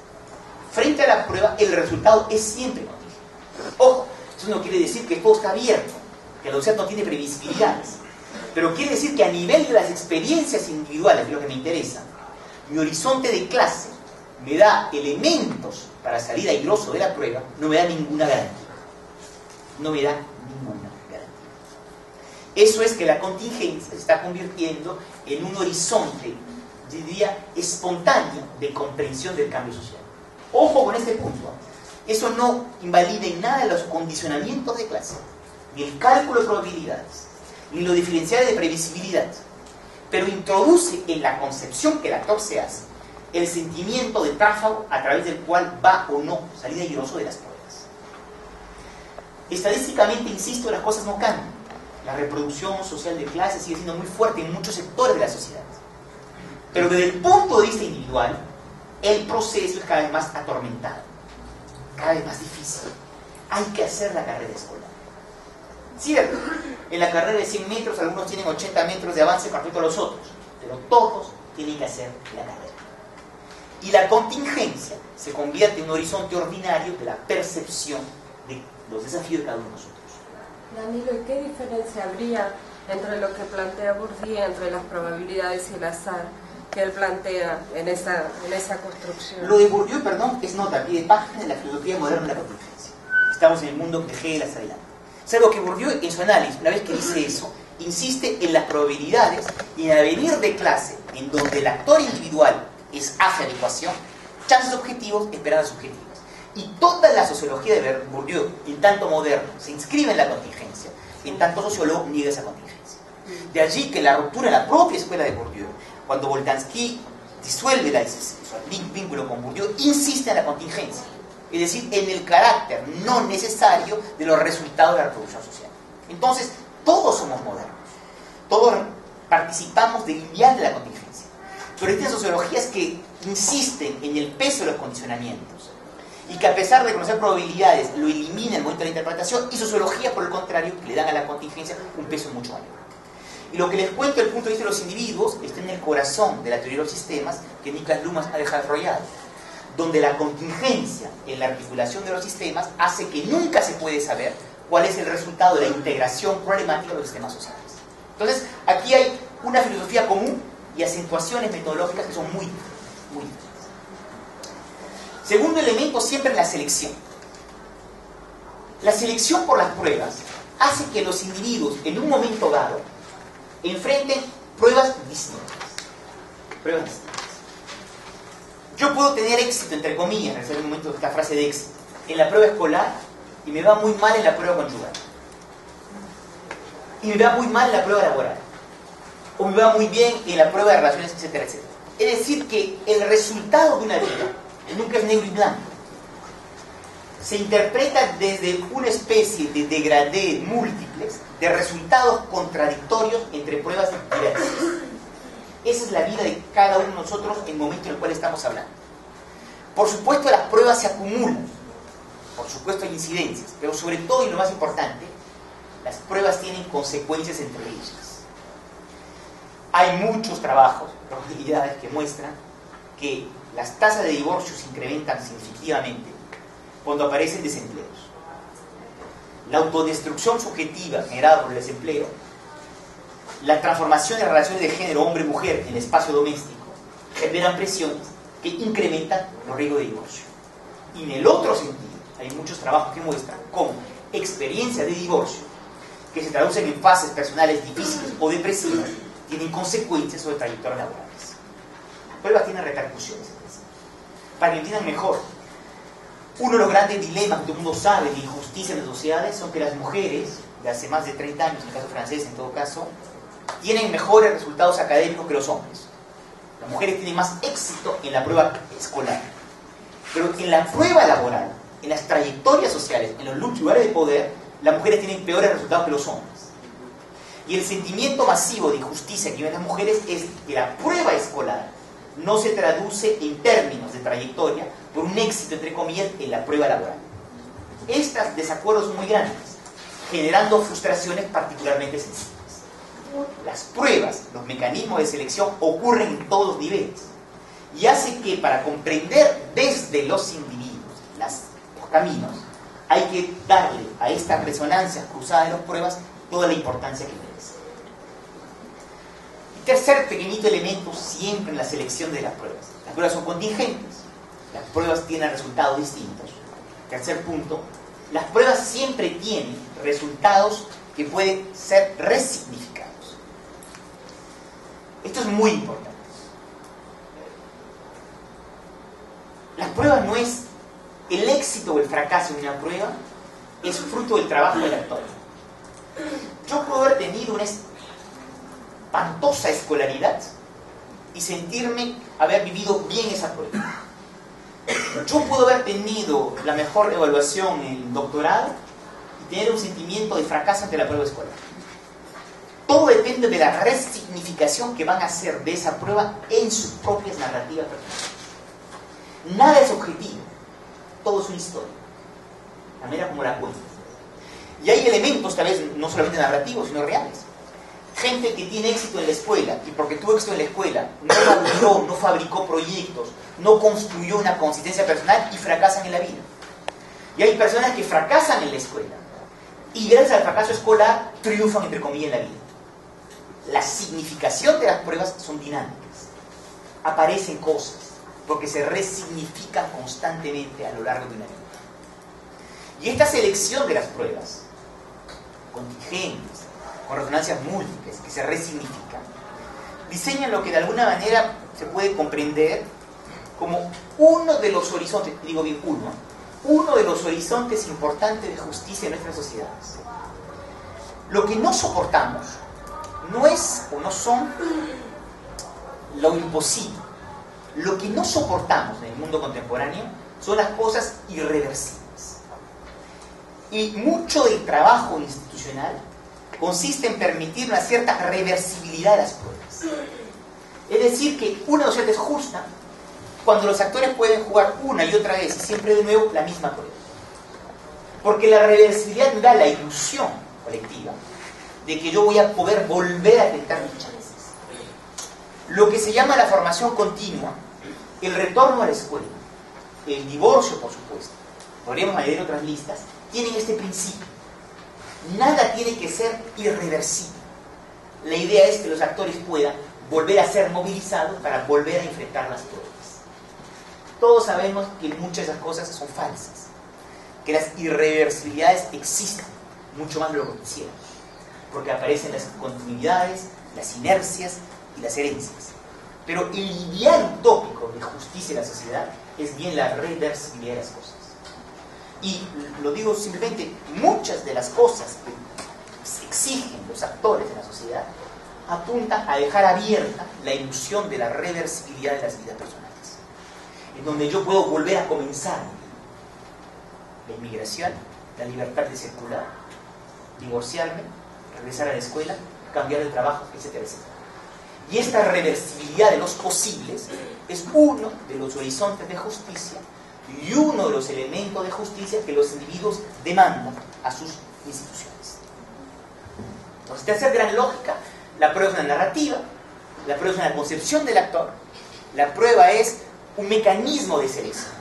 frente a la prueba, el resultado es siempre contingente. Ojo, eso no quiere decir que todo está abierto, que la sociedad no tiene previsibilidades. Pero quiere decir que a nivel de las experiencias individuales, que es lo que me interesa, mi horizonte de clase me da elementos para salir airoso de la prueba, no me da ninguna garantía. No me da ninguna garantía. Eso es que la contingencia se está convirtiendo en un horizonte, yo diría, espontáneo de comprensión del cambio social. Ojo con este punto. Eso no invalida en nada los condicionamientos de clase, ni el cálculo de probabilidades, ni los diferenciales de previsibilidad. pero introduce en la concepción que el actor se hace el sentimiento de tráfago a través del cual va o no salir airoso de las pruebas. Estadísticamente, insisto, las cosas no cambian. La reproducción social de clases sigue siendo muy fuerte en muchos sectores de la sociedad. Pero desde el punto de vista individual, el proceso es cada vez más atormentado, cada vez más difícil. Hay que hacer la carrera escolar. Cierto, en la carrera de 100 metros algunos tienen 80 metros de avance con respecto a los otros, pero todos tienen que hacer la carrera. Y la contingencia se convierte en un horizonte ordinario de la percepción de los desafíos de cada uno de nosotros. Danilo, ¿y qué diferencia habría entre lo que plantea Bourdieu, entre las probabilidades y el azar, que él plantea en esa construcción? Lo de Bourdieu, perdón, es nota a pie de página de la filosofía moderna de la contingencia. Estamos en el mundo que Hegel hacia adelante. Salvo que Bourdieu, en su análisis, una vez que dice eso, insiste en las probabilidades y en el venir de clase, en donde el actor individual es hacia la ecuación, chances objetivos, esperanzas subjetivas. Y toda la sociología de Bourdieu, en tanto moderno, se inscribe en la contingencia, en tanto sociólogo niega esa contingencia. De allí que la ruptura en la propia escuela de Bourdieu, cuando Boltanski disuelve el vínculo con Bourdieu, insiste en la contingencia, es decir, en el carácter no necesario de los resultados de la reproducción social. Entonces, todos somos modernos, todos participamos del ideal de la contingencia. Pero existen sociologías que insisten en el peso de los condicionamientos y que a pesar de conocer probabilidades lo eliminan en el momento de la interpretación, y sociologías por el contrario que le dan a la contingencia un peso mucho mayor. Y lo que les cuento desde el punto de vista de los individuos está en el corazón de la teoría de los sistemas que Niklas Luhmann ha desarrollado, donde la contingencia en la articulación de los sistemas hace que nunca se puede saber cuál es el resultado de la integración problemática de los sistemas sociales. Entonces, aquí hay una filosofía común y acentuaciones metodológicas que son muy diferentes. Segundo elemento, siempre es la selección. La selección por las pruebas hace que los individuos en un momento dado enfrenten pruebas distintas. Yo puedo tener éxito, entre comillas, en el momento de esta frase de éxito, en la prueba escolar y me va muy mal en la prueba conyugal. Y me va muy mal en la prueba laboral. O me va muy bien en la prueba de relaciones, etcétera, etcétera. Es decir, que el resultado de una vida nunca es negro y blanco. Se interpreta desde una especie de degradé múltiples de resultados contradictorios entre pruebas diversas. Esa es la vida de cada uno de nosotros en el momento en el cual estamos hablando. Por supuesto, las pruebas se acumulan. Por supuesto, hay incidencias. Pero sobre todo, y lo más importante, las pruebas tienen consecuencias entre ellas. Hay muchos trabajos, probabilidades que muestran que las tasas de divorcio se incrementan significativamente cuando aparecen desempleos. La autodestrucción subjetiva generada por el desempleo, la transformación de relaciones de género hombre-mujer en el espacio doméstico, generan presiones que incrementan los riesgos de divorcio. Y en el otro sentido, hay muchos trabajos que muestran cómo experiencias de divorcio que se traducen en fases personales difíciles o depresivas tienen consecuencias sobre trayectorias laborales. Las pruebas tienen repercusiones. Para que entiendan mejor, uno de los grandes dilemas que todo el mundo sabe de injusticia en las sociedades son que las mujeres, de hace más de 30 años, en el caso francés en todo caso, tienen mejores resultados académicos que los hombres. Las mujeres tienen más éxito en la prueba escolar. Pero en la prueba laboral, en las trayectorias sociales, en los lugares de poder, las mujeres tienen peores resultados que los hombres. Y el sentimiento masivo de injusticia que viven las mujeres es que la prueba escolar no se traduce en términos de trayectoria por un éxito, entre comillas, en la prueba laboral. Estos desacuerdos son muy grandes, generando frustraciones particularmente sensibles. Las pruebas, los mecanismos de selección ocurren en todos los niveles y hace que para comprender desde los individuos los caminos hay que darle a estas resonancias cruzadas de las pruebas toda la importancia que merece. Y tercer pequeñito elemento siempre en la selección de las pruebas son contingentes, las pruebas tienen resultados distintos. Tercer punto, las pruebas siempre tienen resultados que pueden ser resignificados. Esto es muy importante. La prueba no es el éxito o el fracaso de una prueba, es fruto del trabajo del actor. Yo puedo haber tenido espantosa escolaridad y sentirme haber vivido bien esa prueba. Yo puedo haber tenido la mejor evaluación en el doctorado y tener un sentimiento de fracaso ante la prueba escolar. Todo depende de la resignificación que van a hacer de esa prueba en sus propias narrativas personales. Nada es objetivo, todo es una historia, la manera como la cuentas. Y hay elementos, tal vez no solamente narrativos, sino reales. Gente que tiene éxito en la escuela, y porque tuvo éxito en la escuela, no maduró, no fabricó proyectos, no construyó una consistencia personal y fracasan en la vida. Y hay personas que fracasan en la escuela, y gracias al fracaso escolar, triunfan, entre comillas, en la vida. La significación de las pruebas son dinámicas. Aparecen cosas, porque se resignifican constantemente a lo largo de una vida. Y esta selección de las pruebas, contingentes, con resonancias múltiples, que se resignifican, diseñan lo que de alguna manera se puede comprender como uno de los horizontes, digo bien uno de los horizontes importantes de justicia en nuestras sociedades. Lo que no soportamos no es o no son lo imposible. Lo que no soportamos en el mundo contemporáneo son las cosas irreversibles. Y mucho del trabajo institucional consiste en permitir una cierta reversibilidad de las pruebas. Es decir, que una docente es justa cuando los actores pueden jugar una y otra vez y siempre de nuevo la misma prueba. Porque la reversibilidad da la ilusión colectiva de que yo voy a poder volver a tentar muchas veces. Lo que se llama la formación continua, el retorno a la escuela, el divorcio, por supuesto, podríamos añadir otras listas, tienen este principio. Nada tiene que ser irreversible. La idea es que los actores puedan volver a ser movilizados para volver a enfrentar las pruebas. Todos sabemos que muchas de esas cosas son falsas, que las irreversibilidades existen, mucho más de lo que quisiéramos, porque aparecen las continuidades, las inercias y las herencias. Pero el ideal utópico de justicia en la sociedad es bien la reversibilidad de las cosas. Y lo digo simplemente, muchas de las cosas que exigen los actores de la sociedad apuntan a dejar abierta la ilusión de la reversibilidad de las vidas personales, en donde yo puedo volver a comenzar la inmigración, la libertad de circular, divorciarme, regresar a la escuela, cambiar de trabajo, etcétera, etcétera. Y esta reversibilidad de los posibles es uno de los horizontes de justicia y uno de los elementos de justicia que los individuos demandan a sus instituciones. Entonces, de hacer gran lógica, la prueba es una narrativa, la prueba es una concepción del actor, la prueba es un mecanismo de selección.